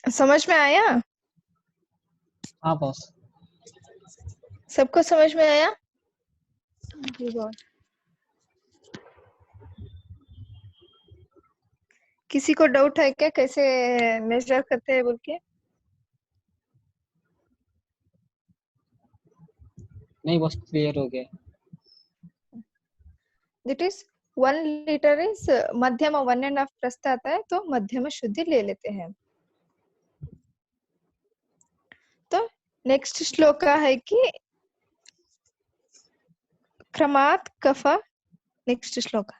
समझ में आया? हाँ बॉस। सबको समझ में आया? जी बॉस। किसी को डाउट है क्या कैसे मेजर करते हैं बोल के? नहीं बॉस, क्लियर हो गया। That is 1 लीटर इज मध्यम 1.5 प्रस्थ आता है तो मध्यम शुद्धि ले लेते हैं। तो नेक्स्ट श्लोक है कि क्रमात् कफ। नेक्स्ट श्लोक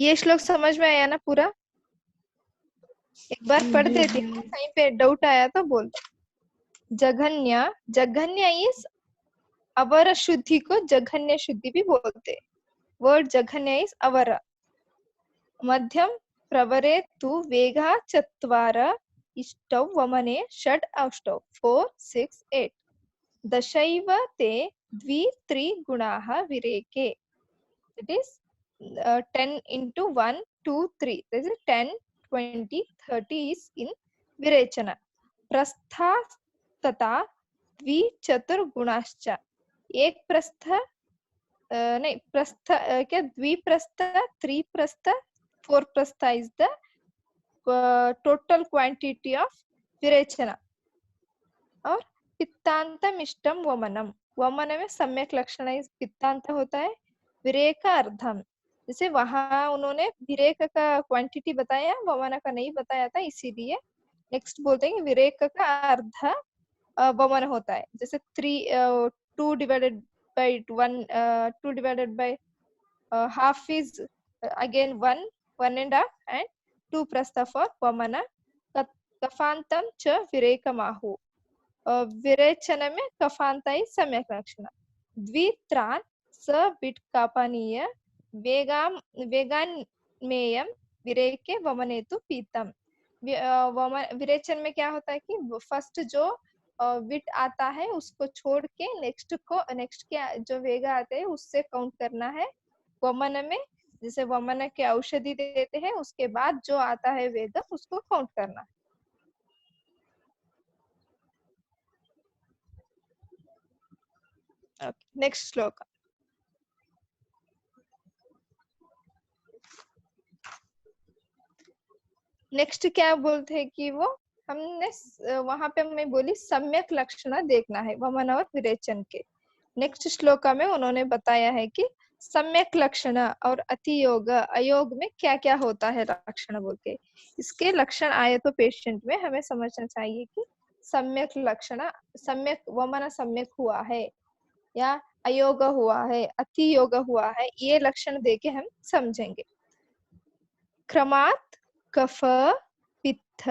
ये श्लोक समझ में आया ना पूरा? एक बार पढ़ जी देती हूँ, कहीं पे डाउट आया तो बोल। जघन्य, जघन्य इज अवर शुद्धि को जघन्य शुद्धि भी बोलते। वर्ड जघन्य इज अवर। मध्यम प्रवरे तु वेगा चत्वार इष्टौ वमने षड् अष्टौ 4 6 8 दशैव ते द्वि त्रि गुणाः विरेके। It is 10 into 1 2 3, this is 10 20 30 is in विरेचना। प्रस्था तथा द्विचतुर्गुणाश्च। एक प्रस्थ नहीं प्रस्थ क्या द्विप्रस्थ त्रिप्रस्थ फोर प्रस्थ is the total quantity of विरेचना। और पित्तांतम इष्टम वमनम, वमन में सम्यक लक्षण इस पित्तांत होता है। विरेक अर्धम, जैसे वहां उन्होंने विरेक का क्वांटिटी बताया, वमन का नहीं बताया था, इसीलिए नेक्स्ट बोलते हैं कि विरेक का अर्ध वमन होता है। जैसे 2 divided by 1, 2 divided by half is again 1 1.5 and 2 prastha for vamana। कफांतम च विरेकमाहु, विरेचन में कफांत ही सम्यक लक्षण। द्वित्रान स बिट्कापनीय वेगाम वेगान्मेयम विरेके वमनेतु पीतम। विरेचन में क्या होता है कि फर्स्ट जो विट आता है उसको छोड़ के नेक्स्ट के जो वेगा आते हैं उससे काउंट करना है। वमन में जैसे वमन के औषधि देते हैं उसके बाद जो आता है वेग उसको काउंट करना है। नेक्स्ट श्लोक। नेक्स्ट क्या बोलते हैं कि वो हमने वहां पे मैं बोली सम्यक लक्षण देखना है वमन और विरेचन के। नेक्स्ट श्लोक में उन्होंने बताया है कि सम्यक लक्षण और अतियोग अयोग में क्या क्या होता है लक्षण बोल के। इसके लक्षण आए तो पेशेंट में हमें समझना चाहिए कि सम्यक लक्षण, सम्यक वमन सम्यक हुआ है या अयोग हुआ है, अतियोग हुआ है, ये लक्षण देके हम समझेंगे। क्रमात् कफ पित्त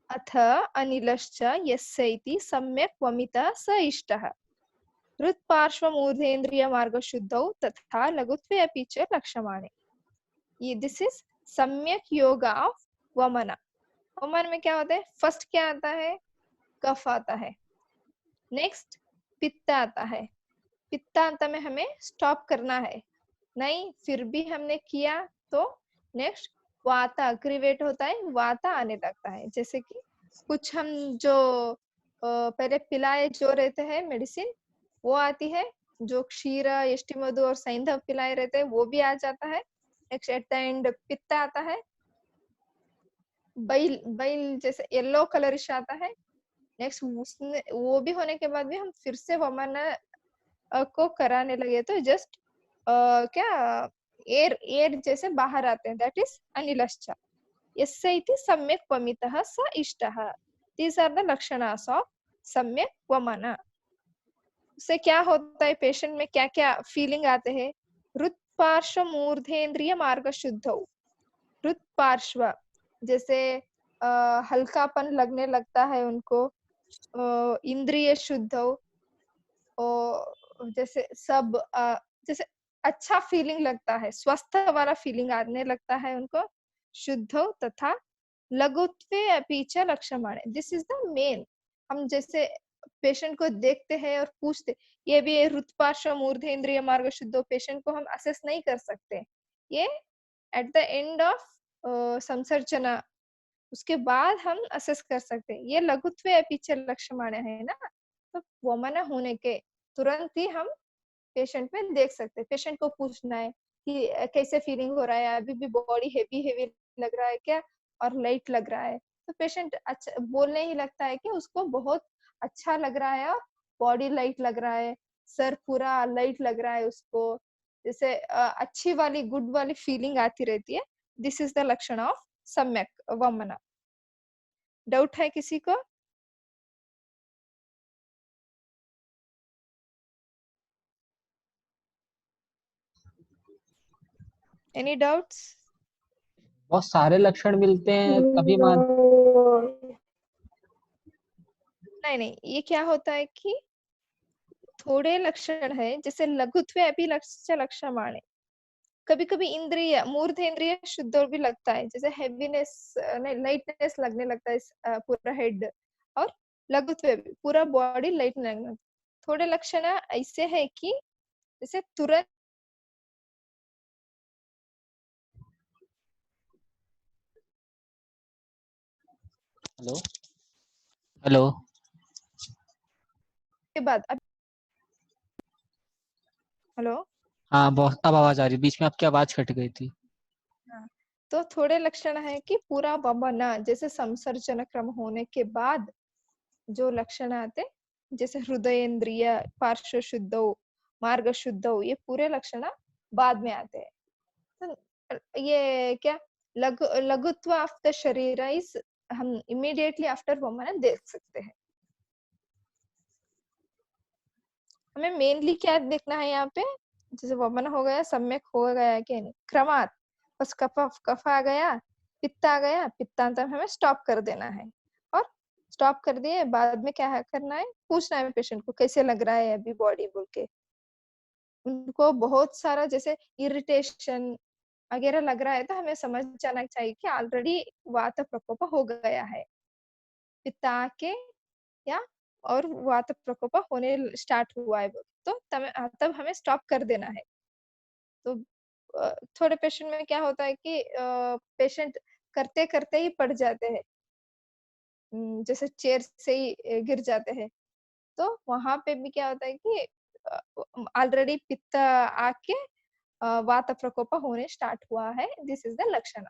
अथ अनिलश्च यस्य इति सम्यक् वमितः स इष्टः। हृत्पार्श्वमूर्धेन्द्रिय मार्गशुद्धौ तथा लघुत्वे अपि च लक्ष्यमाणे। दिस इज सम्यक योग ऑफ वमन। वमन में क्या होता है? फर्स्ट क्या आता है? कफ आता है। नेक्स्ट पित्त आता है। पित्तांत में हमें स्टॉप करना है, नहीं फिर भी हमने किया तो नेक्स्ट वाता अग्रीवेट होता है, वाता आने लगता है। जैसे कि कुछ हम जो पहले पिलाए जो रहते हैं मेडिसिन वो आती है, जो क्षीर यष्टि मधु और सैंधव पिलाए रहते हैं वो भी आ जाता है। नेक्स्ट एट द एंड पित्त आता है, बैल बैल जैसे येलो कलरिश आता है। नेक्स्ट उसने वो भी होने के बाद भी हम फिर से वमन को कराने लगे तो जस्ट क्या एयर एयर जैसे बाहर आते हैं, दैट इज अनिलश्च। यस्य इति सम्यक् वमितः स इष्टः। दीज आर द लक्षणास ऑफ सम्यक् वमन। उससे क्या होता है? पेशेंट में क्या क्या फीलिंग आते हैं? हृत्पार्श्व मूर्धेन्द्रिय मार्ग शुद्धौ। हृत्पार्श्व जैसे हल्कापन लगने लगता है उनको। इंद्रिय शुद्धौ जैसे सब जैसे अच्छा फीलिंग लगता है, स्वस्थ वाला फीलिंग आने लगता है उनको। शुद्धौ तथा लघुत्वे अपि च लक्ष्यमाणे। This is the main. हम जैसे पेशेंट को देखते हैं और पूछते, ये भी हृत्पार्श्व मूर्धेन्द्रिय मार्ग शुद्धो, पेशेंट को हम असेस नहीं कर सकते। ये एट द एंड ऑफ संसर्जना, उसके बाद हम असेस कर सकते हैं। ये लघुत्वे अपि च लक्ष्यमाणे है ना, तो वमन होने के तुरंत ही हम पेशेंट में देख सकते हैं। पेशेंट को पूछना है कि कैसे फीलिंग हो रहा है, अभी भी बॉडी हेवी हेवी लग रहा है क्या, और लाइट लग रहा है। तो पेशेंट अच्छा बोलने ही लगता है कि उसको बहुत अच्छा लग रहा है और बॉडी लाइट लग रहा है, सर पूरा लाइट लग रहा है उसको, जैसे अच्छी वाली गुड वाली फीलिंग आती रहती है। दिस इज द लक्षण ऑफ सम्यक वमन। डाउट है किसी को? Any doubts? बहुत सारे लक्षण मिलते हैं तभी मान। नहीं नहीं, ये क्या होता है कि थोड़े लक्षण है, जैसे लघुत्वे अपि लक्ष्यमाणे, कभी कभी इंद्रिय मूर्धेंद्रिय शुद्ध भी लगता है, जैसे हेवीनेस नहीं लाइटनेस लगने लगता है पूरा हेड, और लघुत्व भी पूरा बॉडी लाइट लगना। थोड़े लक्षण ऐसे है कि जैसे तुरंत हेलो हेलो। के बाद हेलो। हाँ बहुत, अब आवाज आ रही, बीच में आपकी आवाज कट गई थी। हाँ, तो थोड़े लक्षण है कि पूरा वमन जैसे संसर्जन क्रम होने के बाद जो लक्षण आते, जैसे हृदयेंद्रिय, पार्श्व शुद्ध, मार्ग शुद्ध, ये पूरे लक्षण बाद में आते हैं। तो ये क्या लघुत्व ऑफ द शरीर इज हम इमीडिएटली आफ्टर वमन देख सकते हैं। हमें मेनली क्या देखना है यहाँ पे, जैसे वमन हो गया, सम्यक हो गया कि नहीं, क्रमात बस कफ आ गया, पित्त आ गया, पित्तांत हमें स्टॉप कर देना है। और स्टॉप कर दिए बाद में क्या करना है, पूछना है पेशेंट को कैसे लग रहा है अभी बॉडी बोल के। उनको बहुत सारा जैसे इरिटेशन वगैरह लग रहा है तो हमें समझ जाना चाहिए कि ऑलरेडी वात प्रकोप हो गया है, पित्त आके या और वात प्रकोप होने स्टार्ट हुआ है, तो तब हमें स्टॉप कर देना है। तो थोड़े पेशेंट में क्या होता है कि पेशेंट करते करते ही पड़ जाते हैं, जैसे चेयर से ही गिर जाते हैं। तो वहां पे भी क्या होता है कि ऑलरेडी पित्त आके वात प्रकोप होने स्टार्ट हुआ है, दिस इज द लक्षण।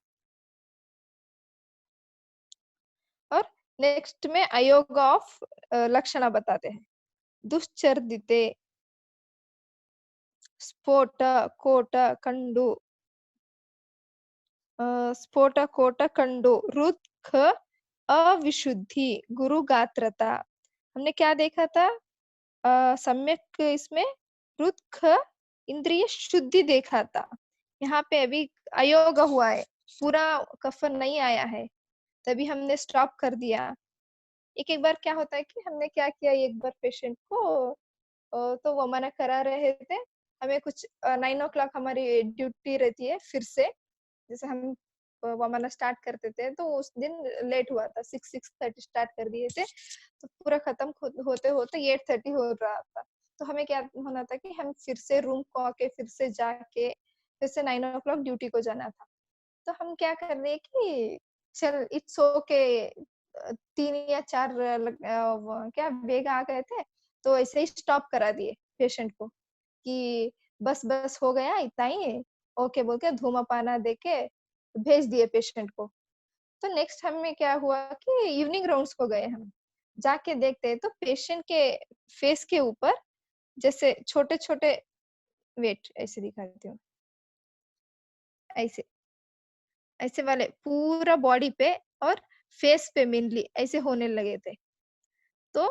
और नेक्स्ट में अयोग ऑफ लक्षण बताते हैं। दुश्चर्दिते, स्फोट कोट कंडु, स्फोट कोट कंडु, रुख अविशुद्धि, गुरु गात्रता। हमने क्या देखा था, सम्यक इसमें रुख इंद्रिय शुद्धि देखा था। यहाँ पे अभी अयोग हुआ है, पूरा कफ नहीं आया है, तभी हमने स्टॉप कर दिया। एक एक बार क्या होता है कि हमने क्या किया, एक बार पेशेंट को तो वो मना करा रहे थे, हमें कुछ 9 o'clock हमारी ड्यूटी रहती है, फिर से जैसे हम वमन स्टार्ट करते थे तो उस दिन लेट हुआ था, 6-6:30 स्टार्ट कर दिए थे, तो पूरा खत्म होते होते 8:30 हो रहा था। तो हमें क्या होना था कि हम फिर से रूम को आके फिर से जाके फिर से 9 o'clock ड्यूटी को जाना था। तो हम क्या कर रहे हैं कि चल इट्स ओके, 3 या 4 क्या वेग आ गए थे, तो ऐसे ही स्टॉप करा दिए पेशेंट को कि बस बस हो गया इतना ही, ओके बोल के धूमपाना दे के भेज दिए पेशेंट को। तो नेक्स्ट हमें क्या हुआ कि इवनिंग राउंड्स को गए हम, जाके देखते हैं तो पेशेंट के फेस के ऊपर जैसे छोटे छोटे, वेट ऐसे दिखाती हूँ, ऐसे ऐसे वाले पूरा बॉडी पे और फेस पे मेनली ऐसे होने लगे थे। तो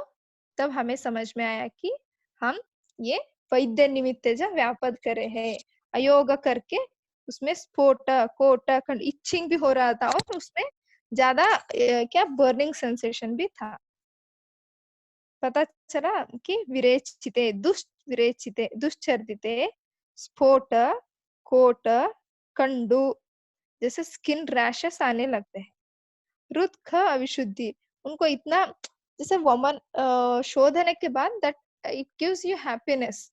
तब हमें समझ में आया कि हम ये वैद्य निमित्तेज व्यापद करे हैं, अयोग करके उसमें स्फोट कोट इचिंग भी हो रहा था, और उसमें ज्यादा क्या बर्निंग सेंसेशन भी था। पता चला कि विरेचिते विरेचिते दुश्चर्दिते स्फोट कोट कंडु, जैसे स्किन रैशेस आने लगते हैं। रुद्ख अविशुद्धि, उनको इतना जैसे वमन शोधने के बाद that it gives you happiness,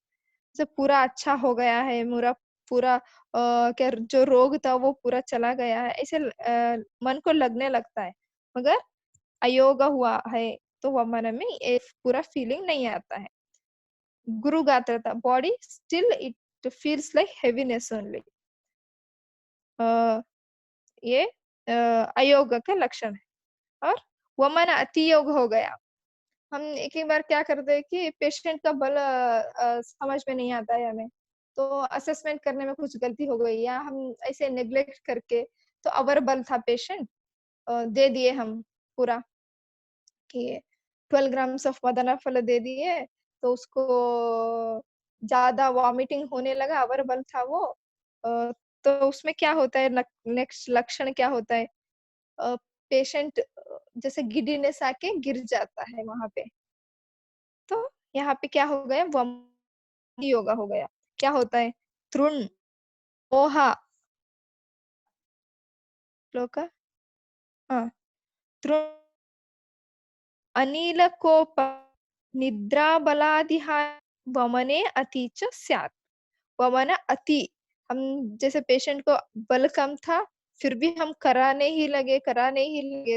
जब पूरा अच्छा हो गया है, पूरा पूरा क्या जो रोग था वो पूरा चला गया है, ऐसे मन को लगने लगता है। मगर अयोग हुआ है तो वमन में ये पूरा फीलिंग नहीं आता है। गुरु गात्रता, body still it feels like heaviness only. ये अयोग का लक्षण है। और वमन अति योग हो गया, हम एक एक बार क्या करते हैं कि पेशेंट का बल समझ में नहीं आता है हमें, तो असेसमेंट करने में कुछ गलती हो गई या हम ऐसे नेग्लेक्ट करके, तो अवर बल था पेशेंट, दे दिए हम पूरा कि 12 ग्राम्स ऑफ मदना फल दे दिए, तो उसको ज्यादा वॉमिटिंग होने लगा, अवर बल था वो। तो उसमें क्या होता है, नेक्स्ट लक्षण क्या होता है, पेशेंट जैसे गिडीनेस आके गिर जाता है वहां पे। तो यहाँ पे क्या हो गया, वमनी योगा हो गया। क्या होता है, तृण, मोहा, श्लोक, हाँ, तृण, अनिल कोप, निद्रा बलादिहा, वमने अति च स्यात्। वमन अति, हम जैसे पेशेंट को बल कम था फिर भी हम कराने ही लगे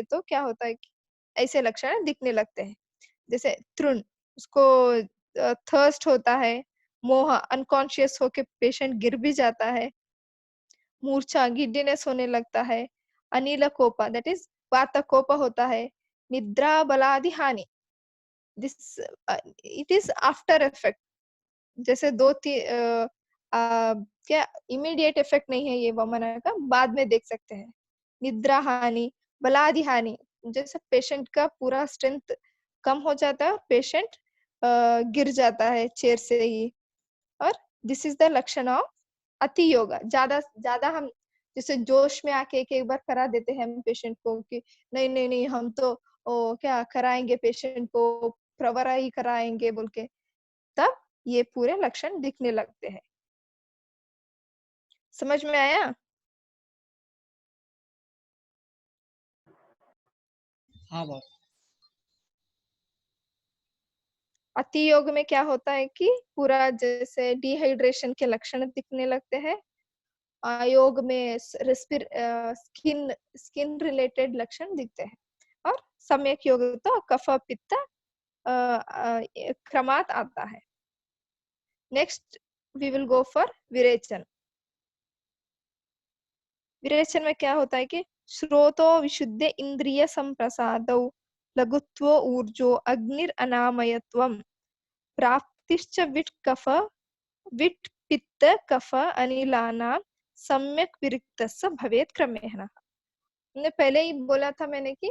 तो क्या होता है कि ऐसे लक्षण दिखने लगते हैं। जैसे तृण, उसको थर्स्ट होता है, मोह, अनकॉन्शियस होके पेशेंट गिर भी जाता है, मूर्छा, गिड्डीनेस होने लगता है, अनिल कोपा दैट इज वात कोप होता है, निद्रा बलादि हानि, this it is after effect. जैसे क्या इमीडिएट इफेक्ट नहीं है ये वमन का, बाद में देख सकते हैं। निद्रा हानि, बलादि हानि, जैसे पेशेंट का पूरा स्ट्रेंथ कम हो जाता है, पेशेंट गिर जाता है चेयर से ही। और दिस इज द लक्षण ऑफ अति योगा। ज्यादा ज्यादा हम जैसे जोश में आके एक एक बार करा देते हैं हम पेशेंट को कि नहीं नहीं नहीं हम तो क्या कराएंगे पेशेंट को, प्रवरा ही कराएंगे बोल के, तब ये पूरे लक्षण दिखने लगते हैं। समझ में आया? हाँ बॉस। अति योग में क्या होता है कि पूरा जैसे डिहाइड्रेशन के लक्षण दिखने लगते हैं। योग में स्किन स्किन रिलेटेड लक्षण दिखते हैं। और सम्यक योग तो कफ पित्त क्रमात आता है। Next we will go for विरेचन। विरेचन में क्या होता है कि श्रोतो विशुद्ध इंद्रिय संप्रसादौ लघुत्व ऊर्जो अग्निर अनामयत्वम प्राप्तिश्च विट कफ विट पित्त कफ अनिलानां सम्यक विरिक्तस्य भवेत् क्रमेण। हमने पहले ही बोला था मैंने कि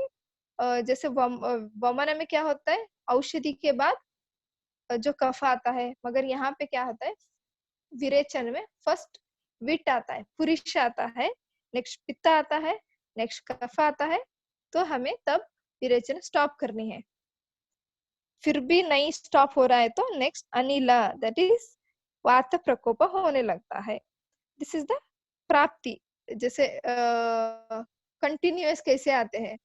जैसे वमन में क्या होता है, औषधि के बाद जो कफ आता है, मगर यहाँ पे क्या होता है, विरेचन में फर्स्ट विट आता है, पुरुष आता है, नेक्स्ट पित्त आता है, नेक्स्ट कफ आता है, तो हमें तब विरेचन स्टॉप करनी है। फिर भी नहीं स्टॉप हो रहा है तो नेक्स्ट अनिला दैट इज वात प्रकोप होने लगता है। दिस इज द प्राप्ति। जैसे कंटिन्यूअस कैसे आते हैं,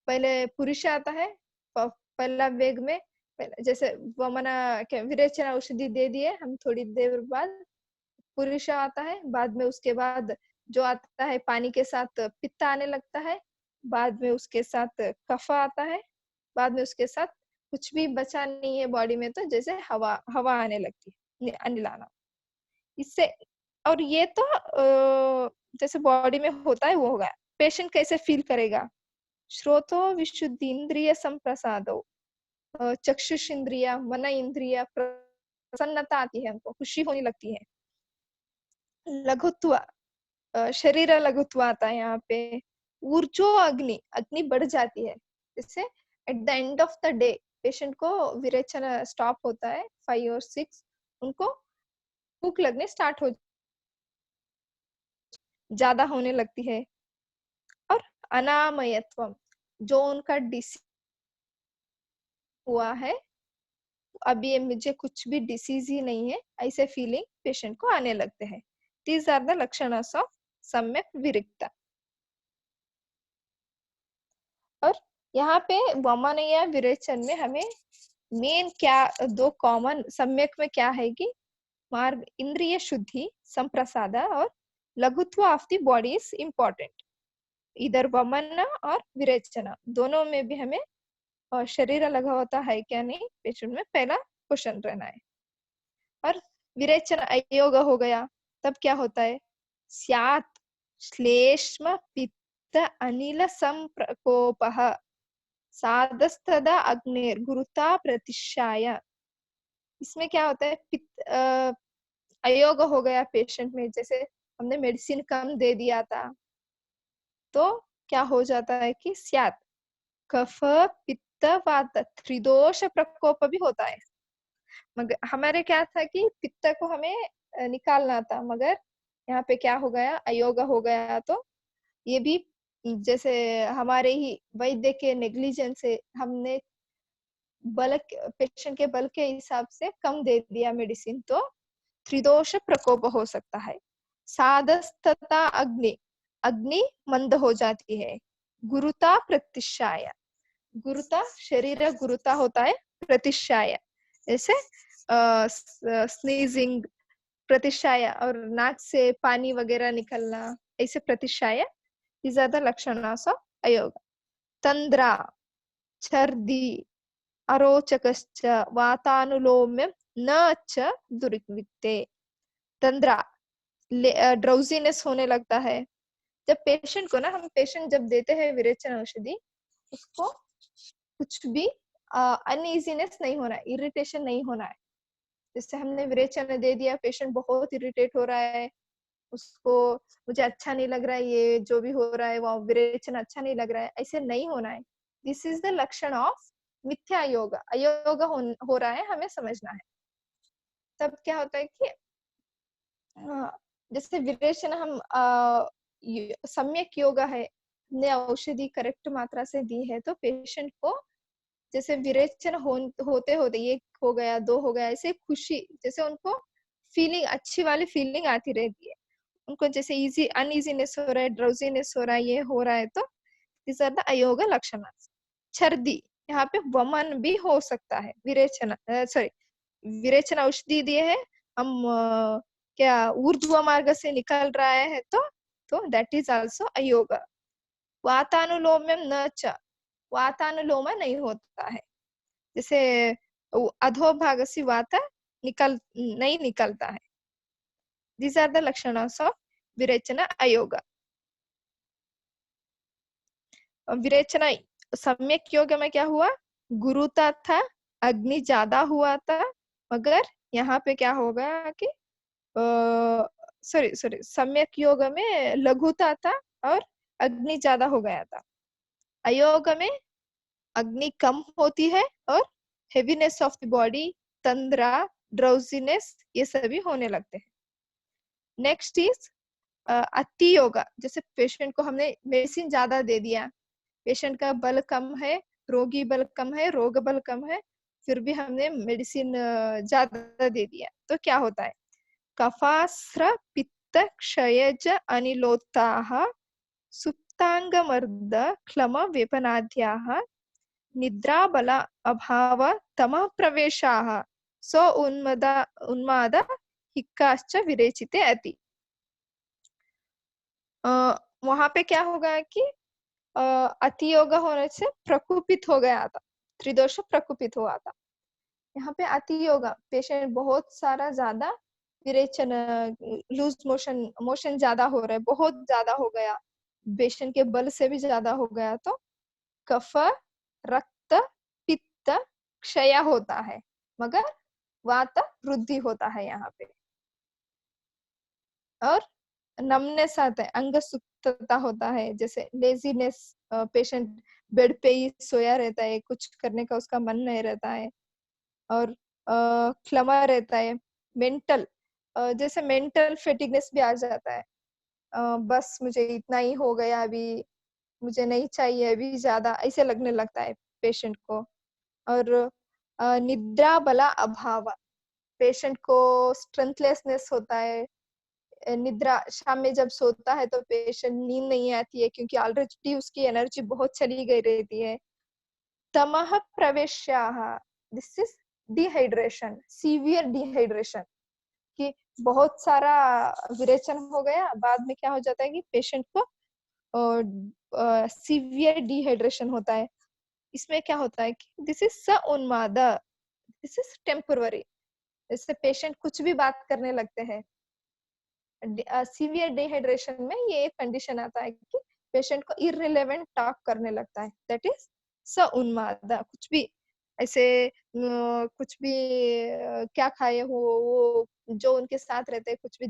पहले पुरुष आता है, पहला वेग में, जैसे वमना क्या विरेचन औषधि दे दिए हम, थोड़ी देर बाद पुरुष आता है, बाद में उसके बाद जो आता है पानी के साथ पित्त आने लगता है, बाद में उसके साथ कफ आता है, बाद में उसके साथ कुछ भी बचा नहीं है बॉडी में तो जैसे हवा हवा आने लगती है, अनिल आना इससे। और ये तो जैसे बॉडी में होता है वो होगा। पेशेंट कैसे फील करेगा, श्रोतो विशुद्धि इंद्रिय संप्रसादो, चक्षुष इंद्रिया, मन इंद्रिया, प्रसन्नता आती है, हमको खुशी होने लगती है। लघुत्व, शरीर लघुत्व आता है यहाँ पे। ऊर्जो अग्नि, अग्नि बढ़ जाती है। जैसे at the end of the day patient को विरेचन स्टॉप होता है 5 और 6, उनको भूख लगने स्टार्ट हो ज्यादा होने लगती है। और अनामयत्वम, जो उनका डिसीज हुआ है, अभी ये मुझे कुछ भी डिसीज ही नहीं है, ऐसे फीलिंग पेशेंट को आने लगते हैं। दीज आर द लक्षणास ऑफ सम्यक विरिक्ता। और यहाँ पे वमन या विरेचन में हमें मेन क्या दो कॉमन, सम्यक में क्या है कि मार्ग इंद्रिय शुद्धि, संप्रसाद और लघुत्व of the body is important. इधर वमन और विरेचना दोनों में भी हमें शरीर लगा होता है क्या नहीं पेशेंट में पहला क्वेश्चन रहना है। और विरेचन अयोग हो गया तब क्या होता है, स्यात् श्लेष्म पित्त अनिल संप्रकोपः साधस्तदा अग्नेर गुरुता प्रतिशाय। इसमें क्या होता है, पित्त अयोग हो गया पेशेंट में, जैसे हमने मेडिसिन कम दे दिया था तो क्या हो जाता है कि स्यात् कफ पित्त वात त्रिदोष प्रकोप भी होता है। मगर हमारे क्या था कि पित्त को हमें निकालना था, मगर यहाँ पे क्या हो गया, अयोग हो गया। तो ये भी जैसे हमारे ही वैद्य के नेग्लिजेंस से हमने बल पेशेंट के बल के हिसाब से कम दे दिया मेडिसिन, तो त्रिदोष प्रकोप हो सकता है। साधस्तता अग्नि, अग्नि मंद हो जाती है। गुरुता प्रतिशाय, गुरुता शरीर गुरुता होता है, प्रतिशाय जैसे स्नीजिंग प्रतिशाय और नाक से पानी वगैरह निकलना, ऐसे प्रतिशाय। these are the लक्षणास ऑफ अयोग। तंद्रा, छर्दी, अरोचकश्च वातानुलोम्यं न च दुर्विक्ते। तंद्रा ड्राउजीनेस होने लगता है जब पेशेंट को ना, हम पेशेंट जब देते हैं विरेचन औषधि, उसको कुछ भी अनईजीनेस नहीं होना है, इरिटेशन नहीं होना है। जैसे हमने विरेचन दे दिया, पेशेंट बहुत इरिटेट हो रहा है, उसको मुझे अच्छा नहीं लग रहा है, ये जो भी हो रहा है वो विरेचन अच्छा नहीं लग रहा है, ऐसे नहीं होना है। दिस इज द लक्षण ऑफ मिथ्या योग, अयोग हो रहा है, हमें समझना है। तब क्या होता है कि जैसे विरेचन हम सम्यक योग है, हमने औषधि करेक्ट मात्रा से दी है, तो पेशेंट को जैसे विरेचन होते होते एक हो गया, दो हो गया, ऐसे खुशी, जैसे उनको फीलिंग अच्छी वाली फीलिंग आती रहती है। उनको जैसे इजी अनइजीनेस हो रहा है, ड्राउजीनेस हो रहा है, ये हो रहा है, तो दिस आर द अयोग लक्षण। छर्दी, यहाँ पे वमन भी हो सकता है। विरेचन सॉरी विरेचन औषधि दिए है, हम क्या ऊर्ध्व मार्ग से निकल रहा है, तो दैट इज आल्सो अयोग। वातानुलोम्यम न च, वातानुलोम नहीं होता है, जैसे अधोभाग से वात नहीं निकलता है। दिस आर द लक्षणास ऑफ विरेचन अयोग। विरेचना सम्यक योग में क्या हुआ, गुरुता था, अग्नि ज्यादा हुआ था, मगर यहाँ पे क्या हो गया कि सॉरी सम्यक योग में लघुता था और अग्नि ज्यादा हो गया था। अयोग में अग्नि कम होती है और हेवीनेस ऑफ द बॉडी, तंद्रा, ड्राउजीनेस, ये सभी होने लगते हैं। नेक्स्ट इज अति योगा, जैसे पेशेंट को हमने मेडिसिन ज्यादा दे दिया, पेशेंट का बल कम है, रोगी बल कम है, रोग बल कम है, फिर भी हमने मेडिसिन ज्यादा दे दिया, तो क्या होता है, कफास्र पित्त क्षयज अनिलोत्ताः सुप्तांगमर्द क्लम वेपनाद्याः निद्रा बल अभाव तमः प्रवेशाः सो उन्माद हिक्काश्च विरेचिते अति। वहां पे क्या होगा कि अति योग होने से प्रकुपित हो गया था, त्रिदोष प्रकुपित हुआ था। यहाँ पे अति योग, पेशेंट बहुत सारा ज्यादा विरेचन, लूज मोशन ज्यादा हो रहा है, बहुत ज्यादा हो गया, पेशेंट के बल से भी ज्यादा हो गया, तो कफ, रक्त, पित्त क्षय होता है, मगर वात वृद्धि होता है यहाँ पे। और नमनेस आता है, अंग सुस्तता होता है, जैसे लेजीनेस, पेशेंट बेड पे ही सोया रहता है, कुछ करने का उसका मन नहीं रहता है। और क्लमा रहता है, मेंटल, जैसे मेंटल फेटिगनेस भी आ जाता है, बस मुझे इतना ही हो गया, अभी मुझे नहीं चाहिए अभी ज्यादा, ऐसे लगने लगता है पेशेंट को। और निद्रा बला अभाव, पेशेंट को स्ट्रेंथलेसनेस होता है, निद्रा शाम में जब सोता है तो पेशेंट नींद नहीं आती है, क्योंकि ऑलरेडी उसकी एनर्जी बहुत चली गई रहती है। तमः प्रवेश्याः, this is dehydration, severe dehydration, कि बहुत सारा विरेचन हो गया, बाद में क्या हो जाता है कि पेशेंट को सीवियर डिहाइड्रेशन होता है। इसमें क्या होता है कि दिस इज स उन्माद, दिस इज टेम्पररी। इससे पेशेंट कुछ भी बात करने लगते हैं। सीवियर डिहाइड्रेशन में ये कंडीशन आता है कि पेशेंट को इररिलेवेंट टॉक करने लगता है, दैट इज स उन्माद। कुछ भी ऐसे कुछ भी क्या खाए हो, वो जो उनके साथ रहते हैं कुछ भी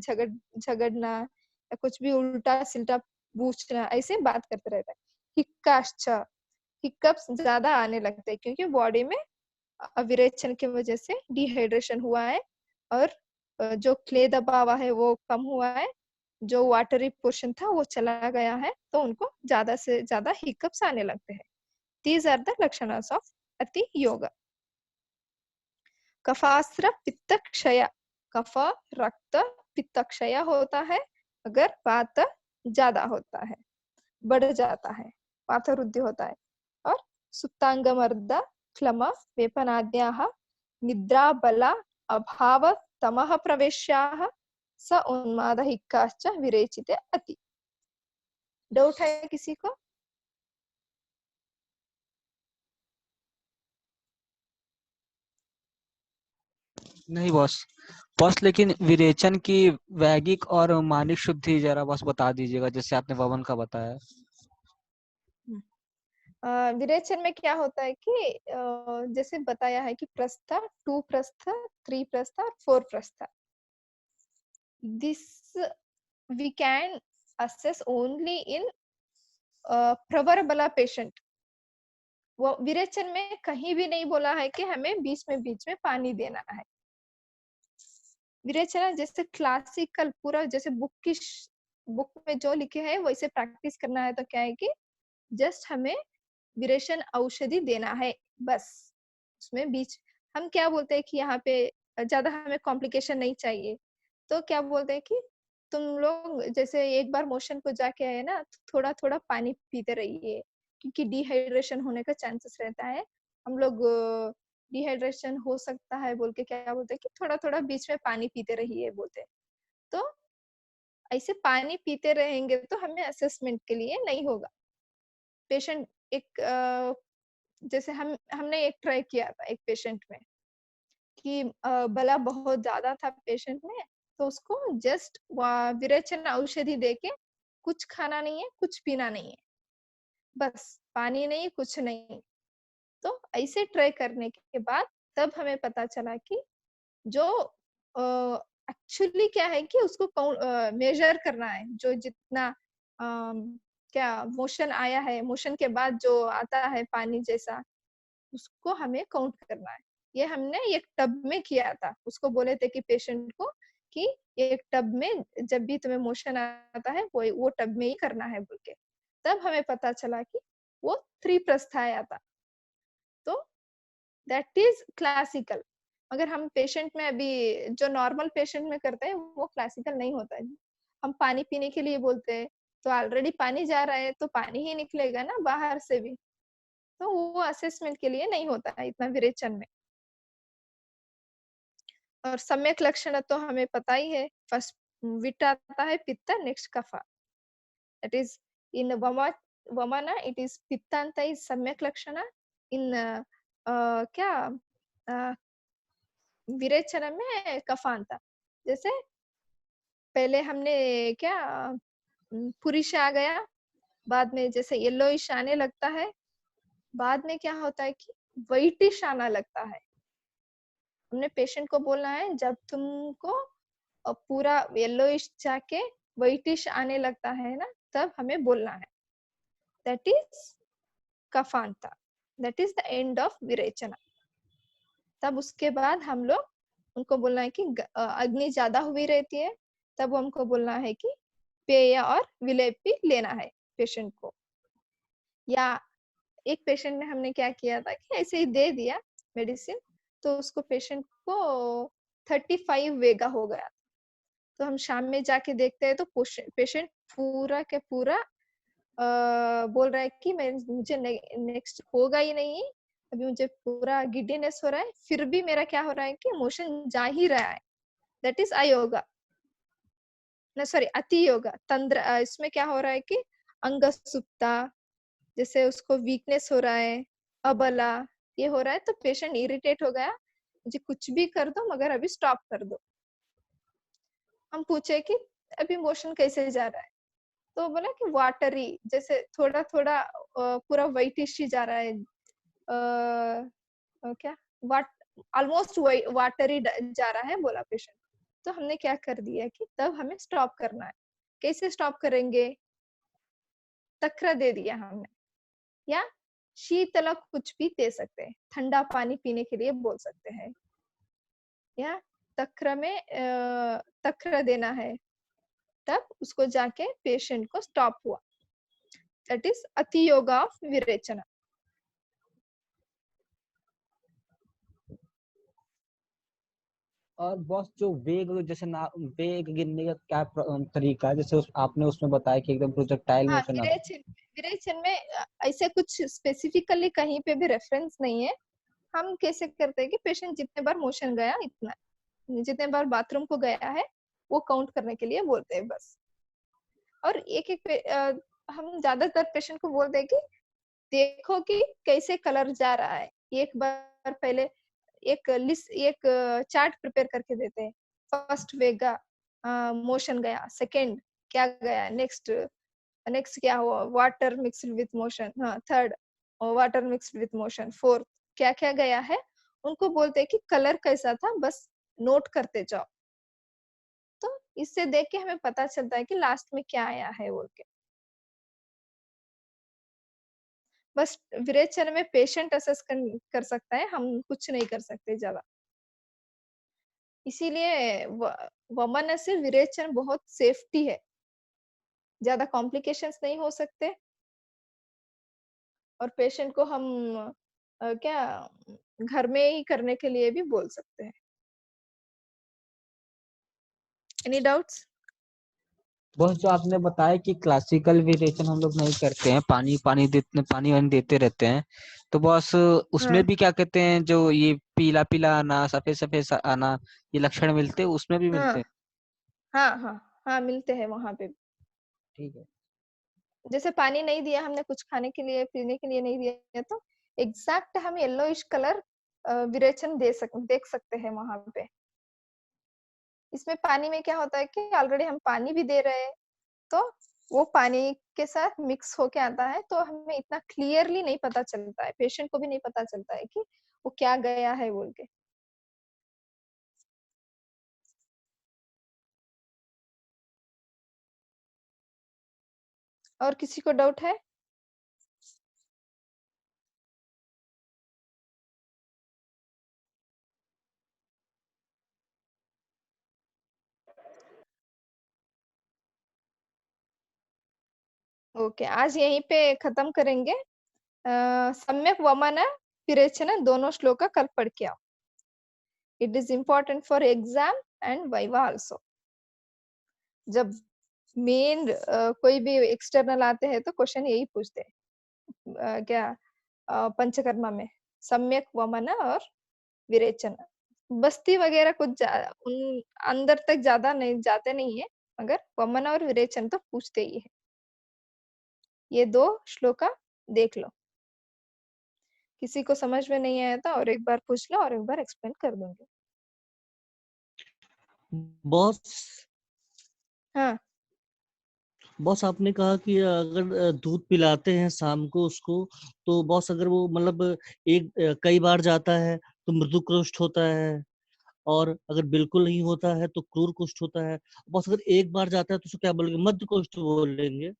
झगड़ना या कुछ भी उल्टा सिल्टा पूछना, ऐसे बात करते रहता है। हिक्काश्च, हिक्कप्स ज्यादा आने लगते हैं क्योंकि बॉडी में विरेचन की वजह से डिहाइड्रेशन हुआ है और जो क्ले दबा हुआ है वो कम हुआ है, जो वाटरी पोर्शन था वो चला गया है, तो उनको ज्यादा से ज्यादा हिकअप्स आने लगते हैं। दीज आर द लक्षणास ऑफ अति योग। कफास्त्र पित्त क्षय, कफ रक्त पित्त क्षय होता है अगर वात ज्यादा होता है, बढ़ जाता है, वात वृद्धि होता है। और सुप्तांगमर्द क्लम वेपनाद्याः निद्रा बल अभाव तमः प्रवेश्याः स उन्माद हिक्काश्च विरेचिते अति। डाउट है किसी को? नहीं बॉस। बॉस लेकिन विरेचन की वैगिक और मानिक शुद्धि जरा बस बता दीजिएगा, जैसे आपने वमन का बताया। विरेचन में क्या होता है कि जैसे बताया है कि प्रस्थ, 2 प्रस्थ, 3 प्रस्थ और 4 प्रस्थ, this we can assess only in प्रवर बला पेशेंट। वो विरेचन में कहीं भी नहीं बोला है कि हमें बीच में पानी देना है। विरेचन जैसे क्लासिकल पूरा जैसे बुक में जो लिखे हैं वैसे प्रैक्टिस करना है, तो क्या है कि जस्ट हमें विरेचन औषधि देना है बस। उसमें बीच हम क्या बोलते हैं कि यहाँ पे ज्यादा हमें कॉम्प्लिकेशन नहीं चाहिए, तो क्या बोलते हैं कि तुम लोग जैसे एक बार मोशन को जाके आए ना, तो थोड़ा थोड़ा पानी पीते रहिए क्योंकि डिहाइड्रेशन होने का चांसेस रहता है। हम लोग डिहाइड्रेशन हो सकता है बोल के क्या बोलते हैं कि थोड़ा थोड़ा बीच में पानी पीते रहिए बोलते हैं। तो ऐसे पानी पीते रहेंगे तो हमें असेसमेंट के लिए नहीं होगा। पेशेंट एक जैसे हमने एक ट्राई किया था एक पेशेंट में कि बला बहुत ज्यादा था पेशेंट में, तो उसको जस्ट विरेचन औषधि देके कुछ खाना नहीं है, कुछ पीना नहीं है, बस पानी नहीं, कुछ नहीं। तो ऐसे ट्राई करने के बाद तब हमें पता चला कि जो एक्चुअली क्या है कि उसको मेजर करना है, जो जितना क्या मोशन आया है, मोशन के बाद जो आता है पानी जैसा, उसको हमें काउंट करना है। ये हमने एक टब में किया था, उसको बोले थे कि पेशेंट को कि एक टब में जब भी तुम्हें मोशन आता है वो टब में ही करना है बोल के। तब हमें पता चला कि वो 3 प्रस्थ आया था। तो दैट इज क्लासिकल। अगर हम पेशेंट में अभी जो नॉर्मल पेशेंट में करते हैं वो क्लासिकल नहीं होता है। हम पानी पीने के लिए बोलते हैं तो ऑलरेडी पानी जा रहा है तो पानी ही निकलेगा ना बाहर से भी, तो वो असेसमेंट के लिए नहीं होता है इतना विरेचन में। और सम्यक लक्षण तो हमें पता ही है, फर्स्ट विट आता है, पित्त, नेक्स्ट कफा। दैट इज इन वमन इट इज पित्तांत इज सम्यक लक्षण, इन क्या विरेचन में कफांत। जैसे पहले हमने क्या पुरुष आ गया, बाद में जैसे येलोइश आने लगता है, बाद में क्या होता है कि व्हाइटिश आना लगता है। हमने पेशेंट को बोलना है जब तुमको पूरा येलोइश जाके व्हाइटिश आने लगता है ना, तब हमें बोलना है दैट इज कफांता, that is the end of विरेचना। तब उसके बाद हम लोग उनको बोलना है कि अग्नि ज्यादा हुई रहती है, तब हमको बोलना है कि पेय और विलेपी लेना है पेशेंट को। या एक पेशेंट में हमने क्या किया था कि ऐसे ही दे दिया मेडिसिन, तो उसको पेशेंट को 35 वेगा हो गया। तो हम शाम में जाके देखते हैं तो पेशेंट पूरा के पूरा बोल रहा है कि मुझे नेक्स्ट होगा ही नहीं, अभी मुझे पूरा गिडीनेस हो रहा है, फिर भी मेरा क्या हो रहा है कि मोशन जा ही रहा है। दैट इज अयोगा, ना सॉरी अति योगा। तंद्रा इसमें क्या हो रहा है कि अंग सुप्ता, जैसे उसको वीकनेस हो रहा है, अबला ये हो रहा है, तो पेशेंट इरिटेट हो गया, मुझे कुछ भी कर दो मगर अभी स्टॉप कर दो। हम पूछे कि अभी मोशन कैसे जा रहा है, तो बोला कि वाटरी, जैसे थोड़ा थोड़ा पूरा व्हाइटिश ही जा रहा है, क्या वाट ऑलमोस्ट वाटरी जा रहा है बोला पेशेंट। तो हमने क्या कर दिया कि तब हमें स्टॉप करना है। कैसे स्टॉप करेंगे? तक्र दे दिया हमने, या शीतल कुछ भी दे सकते हैं, ठंडा पानी पीने के लिए बोल सकते हैं, या तक्र में तक्र देना है, तब उसको जाके पेशेंट को स्टॉप हुआ। दैट इज अति योगा ऑफ विरेचना। और बॉस जो वेग जैसे ना वेग गिनने का क्या तरीका है, जैसे आपने उसमें बताया कि एकदम प्रोजेक्टाइल हाँ, मोशन आता विरेचन में ऐसे कुछ स्पेसिफिकली कहीं पे भी रेफरेंस नहीं है। हम कैसे करते हैं कि पेशेंट जितने बार मोशन गया इतना, जितने बार बाथरूम को गया है वो काउंट करने के लिए बोलते हैं बस। और एक एक हम ज्यादातर पेशेंट को बोलते हैं कि देखो कि कैसे कलर जा रहा है। एक बार पहले एक लिस्ट, एक चार्ट प्रिपेयर करके देते हैं। फर्स्ट वेगा मोशन गया, सेकंड क्या गया, नेक्स्ट नेक्स्ट क्या हुआ, वाटर मिक्स्ड विथ मोशन, हाँ third water mixed with motion, fourth क्या क्या गया है। उनको बोलते हैं कि कलर कैसा था बस नोट करते जाओ, तो इससे देख के हमें पता चलता है कि लास्ट में क्या आया है बोल के। बस विरेचन में पेशेंट असेस कर सकता है, हम कुछ नहीं कर सकते ज्यादा। इसीलिए वमन से विरेचन बहुत सेफ्टी है, ज्यादा कॉम्प्लिकेशंस नहीं हो सकते, और पेशेंट को हम क्या घर में ही करने के लिए भी बोल सकते हैं। Any doubts? बस जो आपने बताया कि क्लासिकल वेरिएशन हम लोग नहीं करते हैं, पानी वानी देते रहते हैं, तो बस उसमें हाँ भी क्या कहते हैं, जो ये पीला पीला आना, सफेद सफेद आना, ये लक्षण मिलते हैं, उसमें भी मिलते हाँ हैं? हाँ हाँ हाँ, मिलते हैं वहां पे। ठीक है। जैसे पानी नहीं दिया हमने, कुछ खाने के लिए पीने के लिए नहीं दिया, तो एग्जैक्ट हम येलोइश कलर विरेचन देख सकते हैं वहां पे। इसमें पानी में क्या होता है कि ऑलरेडी हम पानी भी दे रहे हैं, तो वो पानी के साथ मिक्स होके आता है, तो हमें इतना क्लियरली नहीं पता चलता है, पेशेंट को भी नहीं पता चलता है कि वो क्या गया है बोल के। और किसी को डाउट है? ओके, आज यहीं पे खत्म करेंगे। सम्यक वमन विरेचन दोनों श्लोक कल पढ़ के आओ। It is important for exam and viva also. जब मेन कोई भी एक्सटर्नल आते हैं तो क्वेश्चन यही पूछते हैं, क्या पंचकर्मा में सम्यक वमन और विरेचन। बस्ती वगैरह कुछ उन अंदर तक ज्यादा नहीं जाते नहीं है, मगर वमन और विरेचन तो पूछते ही है। ये दो श्लोका देख लो, किसी को समझ में नहीं आया था और एक बार पूछ लो और एक बार एक्सप्लेन कर दूंगी। बॉस हाँ बॉस आपने कहा कि अगर दूध पिलाते हैं शाम को उसको, तो बॉस अगर वो मतलब कई बार जाता है तो मृदु कुष्ठ होता है, और अगर बिल्कुल नहीं होता है तो क्रूर कुष्ठ होता है। बॉस अगर एक बार जाता है तो उसको क्या बोलेंगे? मध्य कुष्ठ बोलेंगे।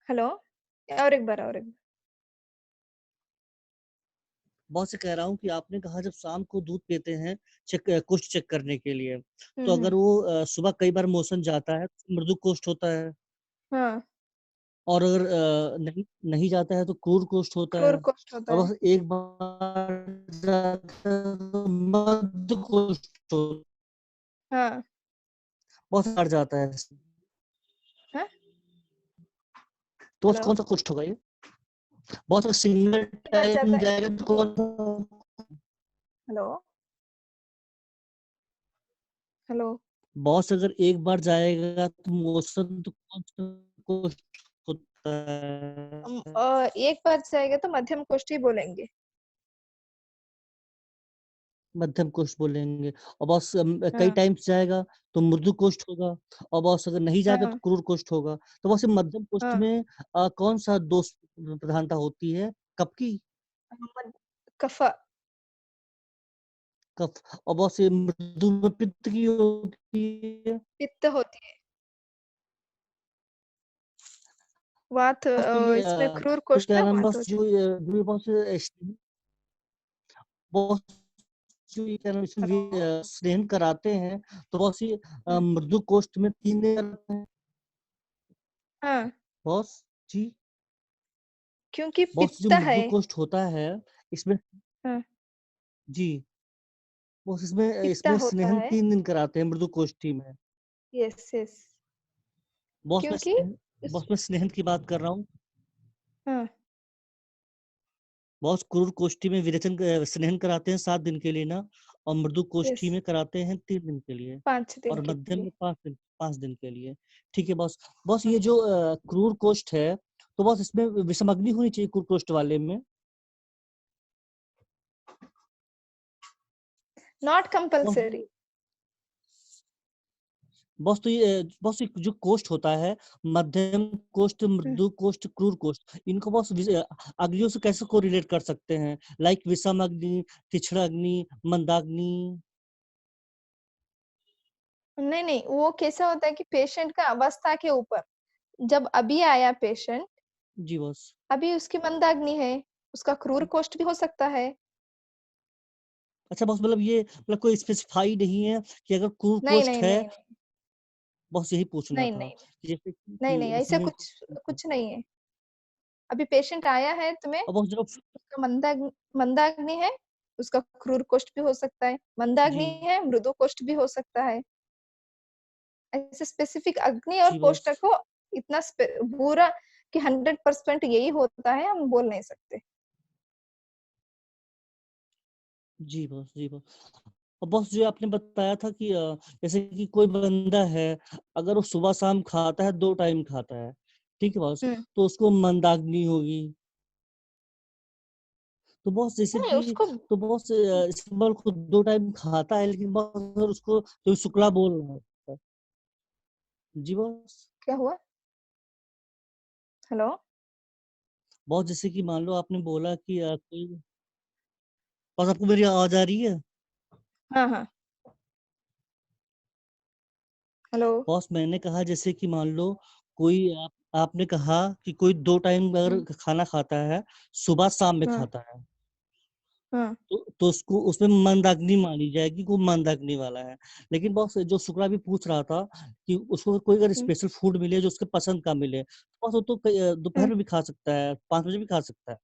हेलो, और एक बार और एक बार। बहुत से कह रहा हूँ कि आपने कहा जब शाम को दूध पीते हैं कुष्ठ चेक करने के लिए, तो हम्म, अगर वो सुबह कई बार मोशन जाता है तो मृदु कुष्ठ होता है, हाँ और अगर नहीं नहीं जाता है तो क्रूर कुष्ठ होता क्रूर है, कोष्ठ होता और है। बस एक बार जाता है तो मध्य कुष्ठ होता है। हाँ बहुत बार जाता है हाँ, तो बस हेलो, कौन सा कुष्ठ होगा ये? बहुत सिंगल एक बार जाता टाइम है। जाएगा तो कौन सा? Hello, hello. बॉस अगर एक बार जाएगा तो मोशन तो कौन सा कोस्ट होता है? एक बार जाएगा तो मध्यम कोष्ठ ही बोलेंगे। मध्यम कोष्ठ बोलेंगे। और बॉस कई हाँ टाइम्स जाएगा तो मृदु कोष्ठ होगा। और बॉस अगर नहीं जाएगा तो हाँ क्रूर कोष्ठ होगा। तो बॉस ये मध्यम कोष्ठ हाँ। में कौन सा दोष प्रधानता होती है? कब की? कफ। कफ। और बॉस ये मृदु में पित्त की होती है। पित्त होती है। वात बॉस तो ये इसमें क्रूर तो कोष्ठ क्या में नाम वात बॉस होती जो जो बॉस बॉस जो ये क्या नाम है। इसमें हेलो। स्नेहन कराते हैं तो बॉस ये हम्म, मृदु कोष्ठ में 3 दिन कराते हैं हाँ बॉस जी। क्योंकि बॉस जो पित्त है। मृदु कोष्ठ होता है इसमें हाँ जी बॉस इसमें पित्त इसमें होता स्नेहन है। 3 दिन कराते हैं मृदु कोष्ठी में। Yes yes. बॉस मैं क्योंकि स्नेहन इस बॉस मैं स्नेहन की बात कर रहा हूँ। हाँ बॉस क्रूर कोष्ठी में विरेचन स्नेहन कराते हैं 7 दिन के लिए ना। और मृदु यस कोष्ठी में कराते हैं 3 दिन के लिए। 5 दिन और के मध्यम लिए। में 5 दिन के लिए। ठीक है बॉस। बॉस हाँ ये जो क्रूर कोष्ठ है तो बॉस इसमें विषमग्नि होनी चाहिए क्रूर कोष्ठ वाले में। Not boss compulsory. बॉस तो ये बॉस ये जो कोष्ठ होता है मध्यम कोष्ठ मृदु कोष्ठ क्रूर कोष्ठ इनको बॉस अग्नियों से कैसे को रिलेट कर सकते हैं? लाइक विषम अग्नि, तीक्ष्ण अग्नि, मंदाग्नि। नहीं नहीं, वो कैसा होता है कि पेशेंट का अवस्था के ऊपर। जब अभी आया पेशेंट, जी बॉस। अभी उसकी मंदाग्नि है, उसका क्रूर कोष्ठ भी हो सकता है। अच्छा बॉस मतलब ये मतलब कोई स्पेसिफाई नहीं है कि अगर क्रूर नहीं कोष्ठ नहीं है। नहीं नहीं बॉस यही पूछना नहीं था नहीं कि जैसे नहीं नहीं, कि ऐसा इसमें कुछ कुछ नहीं है। अभी पेशेंट आया है तुम्हें, और बॉस जब उसका मंदाग्नि है, उसका क्रूर कोष्ठ भी हो सकता है। जी मंदाग्नि है, मृदु कोष्ठ भी हो सकता है। ऐसे स्पेसिफिक अग्नि और जी कोष्ठ बॉस को इतना पूरा कि 100% यही होता है, हम बोल नहीं सकते। जी बॉस। और बॉस जो आपने बताया था कि जैसे कि कोई बंदा है अगर वो सुबह शाम खाता है 2 टाइम खाता है। ठीक है बॉस। हम्म। तो उसको मंदाग्नि होगी। तो बॉस जैसे नहीं कि उसको। तो बॉस इस्तेमाल को 2 टाइम खाता है लेकिन बॉस अगर उसको तो शुक्ला बोल रहा है। जी बॉस। क्या हुआ? हेलो। बॉस जैसे कि मान लो आपने बोला कि कोई बॉस आपको मेरी आवाज आ रही है? हाँ हाँ। हेलो। बॉस मैंने कहा जैसे कि मान लो कोई आपने कहा कि कोई 2 टाइम अगर हम्म, खाना खाता है सुबह शाम में हाँ खाता है हाँ तो उसको उसमें मंदाग्नि मानी जाएगी कि वो मंदाग्नि वाला है। लेकिन बॉस जो शुक्ला भी पूछ रहा था कि उसको कोई अगर हम्म, स्पेशल फूड मिले जो उसके पसंद का मिले बॉस वो तो दोपहर हम्म, में भी खा सकता है 5 बजे भी खा सकता है।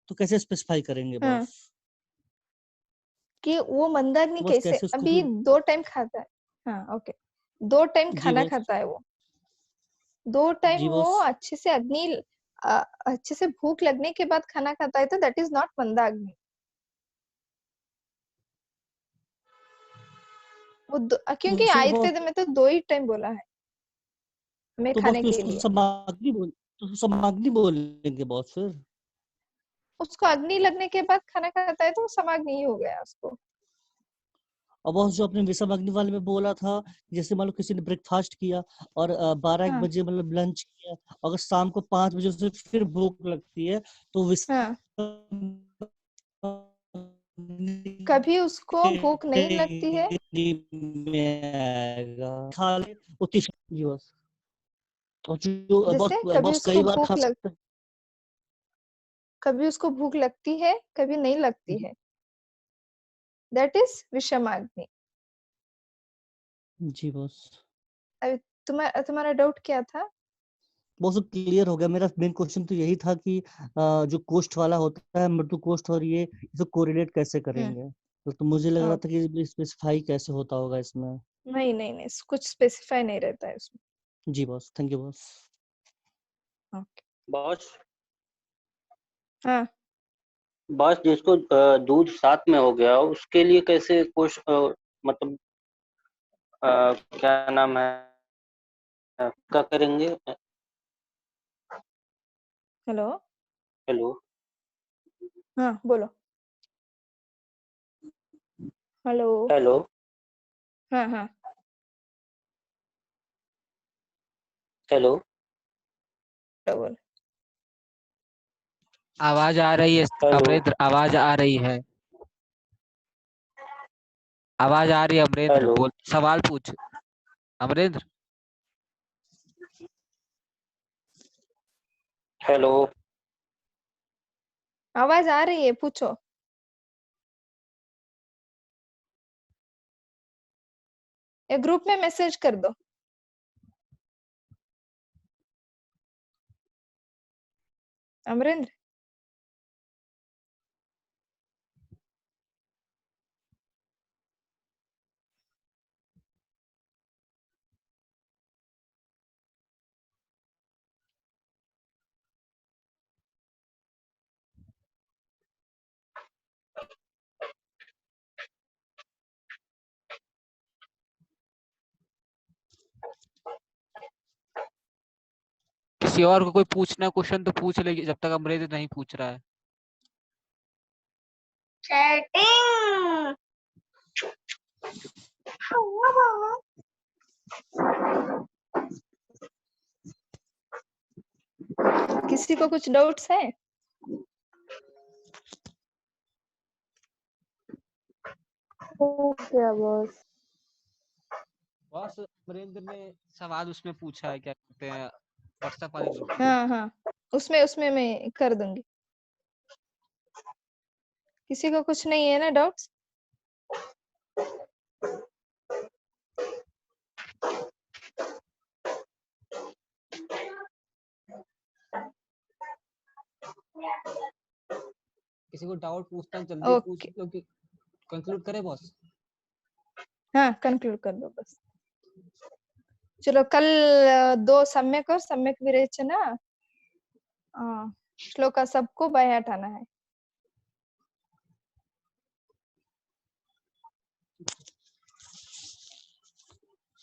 तो कैसे स्पेसिफाई करेंगे हाँ बॉस? कि वो मंदाग्नि तो बॉस कैसे, कैसे उसको अभी फिर 2 टाइम खाता है। हाँ ओके। 2 टाइम जी खाना बॉस। खाता है वो। 2 टाइम जी वो बॉस। अच्छे से अच्छे से भूख लगने के बाद खाना खाता है, तो दैट इज नॉट मंदाग्नि। वो तो क्योंकि फिर बॉस आयुर्वेद में तो 2 ही टाइम बोला है हमें तो बॉस खाने फिर के उसको लिए। समाग्नि बोलेंगे बॉस फिर। उसको अग्नि लगने के बाद खाना खाता है तो वो समाग्नि ही हो गया उसको। और बॉस जो आपने विषम अग्नि वाले में बोला था जैसे मान लो किसी ने ब्रेकफास्ट किया और 12-1 हाँ बजे मतलब लंच किया अगर शाम को 5 बजे उसे फिर भूख लगती है तो हाँ। विषम अग्नि कभी उसको भूख नहीं लगती है। कैटेगरी में आएगा खा ले उतनी जी बॉस। और जो बॉस जैसे कभी बॉस उसको कई बार खा सकते हैं। कभी उसको भूख लगती है, कभी नहीं लगती है, दैट इज विषमाग्नि। जी बॉस। अभी तुम्हारा तुम्हारा डाउट क्या था? बहुत सब क्लियर हो गया। मेरा मेन क्वेश्चन तो यही था कि जो कोस्ट वाला होता है मृदु कोस्ट और ये इसको कोरिलेट कैसे हम्म। करेंगे? तो मुझे लग रहा था ओके। कि स्पेसिफाई कैसे होता होगा इसमें। नहीं नहीं नहीं, कुछ स्पेसिफाई नहीं रहता है उसमें। जी boss thank you boss. Okay. Boss हाँ। बॉस जिसको दूध साथ में हो गया उसके लिए कैसे कुछ मतलब क्या नाम है, क्या करेंगे? हेलो, हेलो, हाँ बोलो। हेलो, हेलो, हाँ हाँ हेलो, बोलो। आवाज आ रही है हेलो, अमरेंद्र, आवाज आ रही है, आवाज आ रही है अमरेंद्र, हेलो, बोल, सवाल पूछ अमरेंद्र। हेलो, आवाज आ रही है, पूछो। या ग्रुप में मैसेज कर दो। अमरेंद्र, किसी और को कोई पूछना क्वेश्चन तो पूछ ले जब तक अमरेंद्र नहीं पूछ रहा है। चैटिंग। किसी को कुछ डाउट्स है? क्या बॉस? बॉस अमरेंद्र ने सवाल उसमें पूछा है, क्या कहते हैं, व्हाट्सएप वाले ग्रुप में। हाँ हाँ, उसमें उसमें मैं कर दूंगी। किसी को कुछ नहीं है ना डाउट्स? किसी को डाउट पूछना है जल्दी पूछ ओके, लो कि कंक्लूड करें बॉस। हाँ कंक्लूड कर दो बस। चलो कल 2 सम्यक और सम्यक विरेचना श्लोका सबको बाय हटाना है।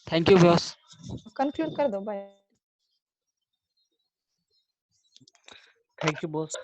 Thank you boss. कंक्लूड कर दो, बाय। Thank you boss.